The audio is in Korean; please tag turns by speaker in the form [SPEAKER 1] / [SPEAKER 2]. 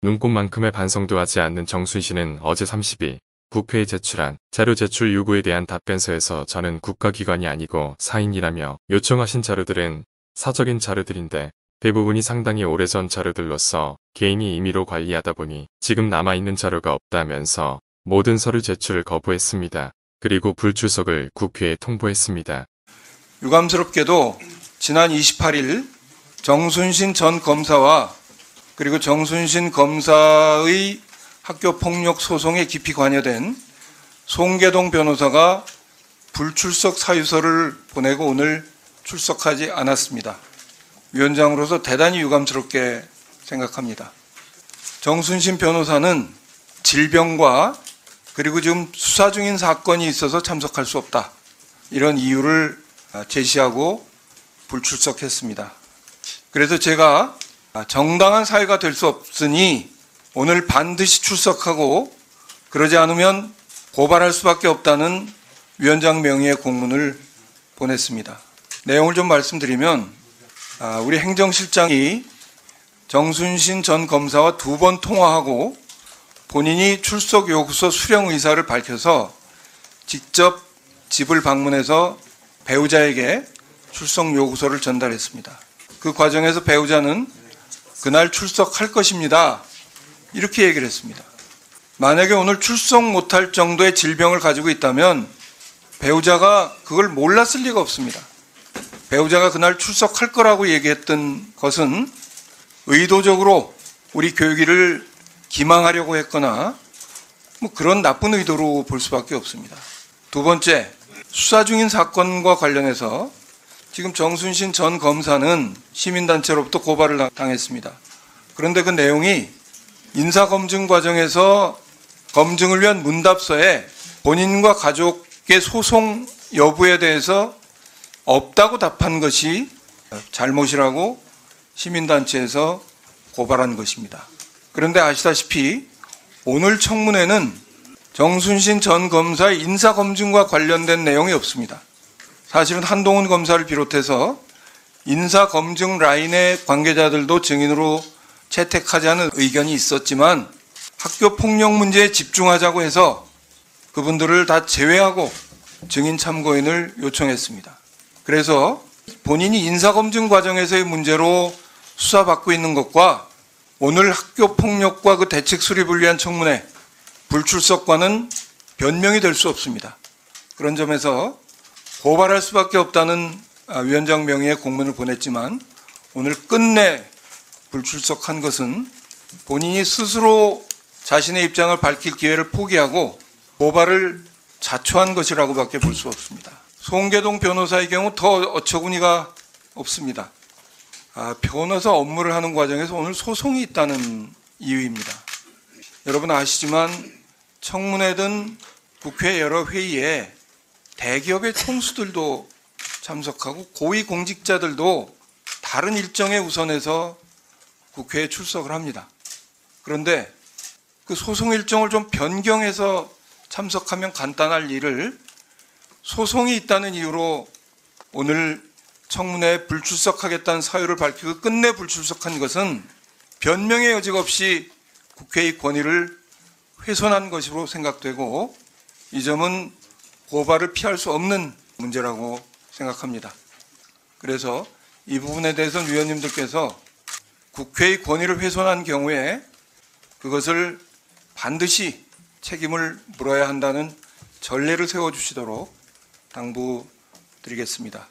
[SPEAKER 1] 눈꽃만큼의 반성도 하지 않는 정순신은 어제 30일 국회에 제출한 자료 제출 요구에 대한 답변서에서 저는 국가기관이 아니고 사인이라며 요청하신 자료들은 사적인 자료들인데 대부분이 상당히 오래전 자료들로서 개인이 임의로 관리하다 보니 지금 남아있는 자료가 없다면서 모든 서류 제출을 거부했습니다. 그리고 불출석을 국회에 통보했습니다.
[SPEAKER 2] 유감스럽게도 지난 28일 정순신 전 검사와 그리고 정순신 검사의 학교폭력 소송에 깊이 관여된 송계동 변호사가 불출석 사유서를 보내고 오늘 출석하지 않았습니다. 위원장으로서 대단히 유감스럽게 생각합니다. 정순신 변호사는 질병과 그리고 지금 수사 중인 사건이 있어서 참석할 수 없다. 이런 이유를 제시하고 불출석했습니다. 그래서 제가 정당한 사유가 될 수 없으니 오늘 반드시 출석하고 그러지 않으면 고발할 수밖에 없다는 위원장 명의의 공문을 보냈습니다. 내용을 좀 말씀드리면 우리 행정실장이 정순신 전 검사와 2번 통화하고 본인이 출석 요구서 수령 의사를 밝혀서 직접 집을 방문해서 배우자에게 출석 요구서를 전달했습니다. 그 과정에서 배우자는 그날 출석할 것입니다. 이렇게 얘기를 했습니다. 만약에 오늘 출석 못할 정도의 질병을 가지고 있다면 배우자가 그걸 몰랐을 리가 없습니다. 배우자가 그날 출석할 거라고 얘기했던 것은 의도적으로 우리 교육위를 기망하려고 했거나 뭐 그런 나쁜 의도로 볼 수밖에 없습니다. 두 번째, 수사 중인 사건과 관련해서 지금 정순신 전 검사는 시민단체로부터 고발을 당했습니다. 그런데 그 내용이 인사검증 과정에서 검증을 위한 문답서에 본인과 가족의 소송 여부에 대해서 없다고 답한 것이 잘못이라고 시민단체에서 고발한 것입니다. 그런데 아시다시피 오늘 청문회는 정순신 전 검사의 인사검증과 관련된 내용이 없습니다. 사실은 한동훈 검사를 비롯해서 인사검증 라인의 관계자들도 증인으로 채택하자는 의견이 있었지만 학교폭력 문제에 집중하자고 해서 그분들을 다 제외하고 증인 참고인을 요청했습니다. 그래서 본인이 인사검증 과정에서의 문제로 수사받고 있는 것과 오늘 학교폭력과 그 대책 수립을 위한 청문회 불출석과는 변명이 될 수 없습니다. 그런 점에서 고발할 수밖에 없다는 위원장 명의의 공문을 보냈지만 오늘 끝내 불출석한 것은 본인이 스스로 자신의 입장을 밝힐 기회를 포기하고 고발을 자초한 것이라고밖에 볼 수 없습니다. 송계동 변호사의 경우 더 어처구니가 없습니다. 변호사 업무를 하는 과정에서 오늘 소송이 있다는 이유입니다. 여러분 아시지만 청문회든 국회 여러 회의에 대기업의 총수들도 참석하고 고위공직자들도 다른 일정에 우선해서 국회에 출석을 합니다. 그런데 그 소송 일정을 좀 변경해서 참석하면 간단할 일을 소송이 있다는 이유로 오늘 청문회에 불출석하겠다는 사유를 밝히고 끝내 불출석한 것은 변명의 여지가 없이 국회의 권위를 훼손한 것으로 생각되고 이 점은 고발을 피할 수 없는 문제라고 생각합니다. 그래서 이 부분에 대해서는 위원님들께서 국회의 권위를 훼손한 경우에 그것을 반드시 책임을 물어야 한다는 전례를 세워주시도록 당부드리겠습니다.